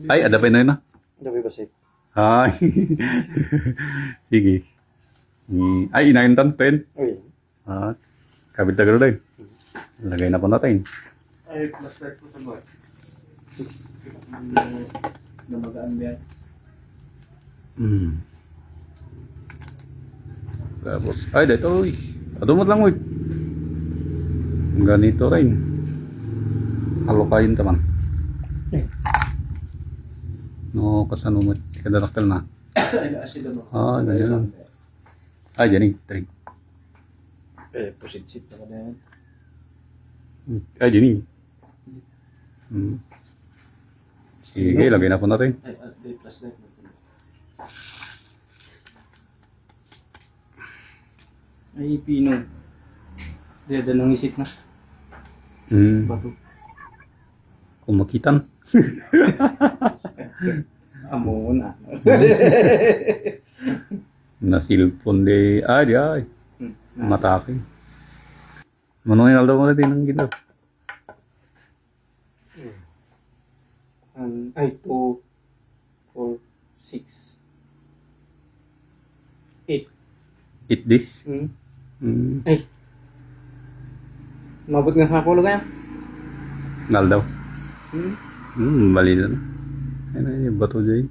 Ay, adapin na yun na. Dabi ba sik? Ay. Sige. Ay, inayin tan, pen. Uy. Kabit na gano'n din. Lagay na po natin. Ay, flashlight po sa buhay. Namagaan ba yan? Tapos, ay, dito, uy. Adumot lang, uy. Ganito rin. Halukayin taman. No, kasanumot. Kadalaktal na. Ay, naasin naman. Ganyan. Ay, dyan eh. Pusit-sit naman na yan. Ay, dyan eh. Sige, lagay na po natin. Ay, day flashlight. Ay, pino. Dada nang isip na. Bato. Kumakitan. Amo na. Nasilpon de. Ay, ay. Matake. Manong inaldaw mo na din ang ginaw. Ay, 2, 4, 6, 8. Eat this. Ay. Mabot nga sa kulo kaya? Naldaw. Bali na. Ayun na yung bato dyan.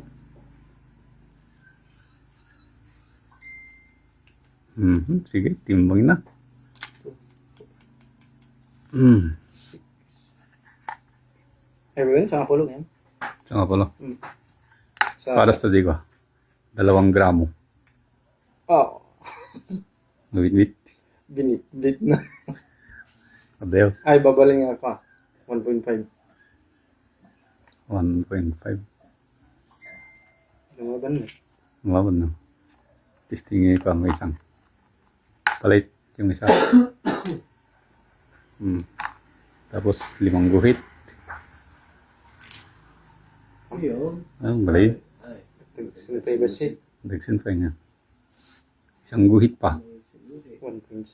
Sige, timbang na. Ay, ba yun? Sa kulo kaya? Saan nga pala? Sa... Para sa di ko. 2 gramo. Oh. Wait. Binit na. Adel. Ay, babaling nga pa. 1.5. 1.5. Lumaban na. Mababa na. Testingin ko ang isang. Palit yung isa. Tapos 5 guhit. Ayun. Balay. Sunitay ba si? Dagsin pa niya. Isang guhit pa. 1.6.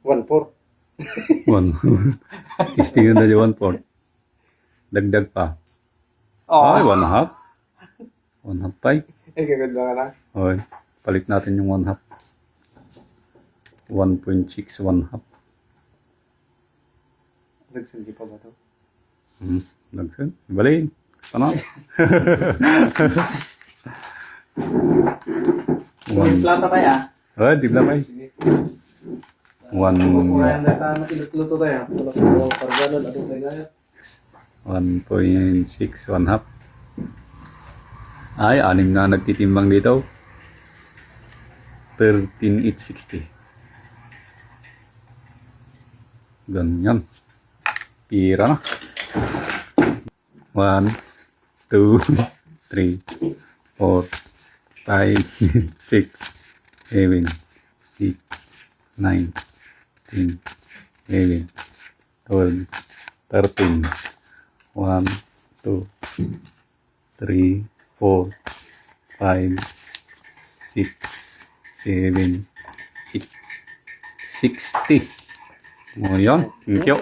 1.4. 1. Testingin na dyan 1/4. Dagdag pa. Oh. Ay, 1/2. 1/2 pa. Ay, kagad ba ka na? Okay. Palit natin yung 1/2. 1.6, 1/2. Nagsundi pa ba ito? Dagsin. Balay. Paano? Plata kaya? Ay, di ba? Sige. 1. Kaya na tinutluto tayo. Wala ko pargalan. Ano tayo gaya? 1.6, 1/2. Ay, 6 na nagtitimbang dito. 13,860. Ganyan. Pira na. 1, 2, 3, 4, 5, 6, 7, 8, 9, 10, 11, 12, 13. 1, 2, 3, 4, 5, 6, 7, 8, 60. O yun, thank you.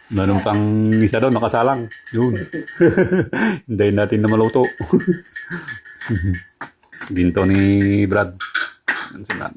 Meron pang isa doon, nakasalang. Yun. Hintayin natin na maluto. Ginto ni Brad. Yan si Brad.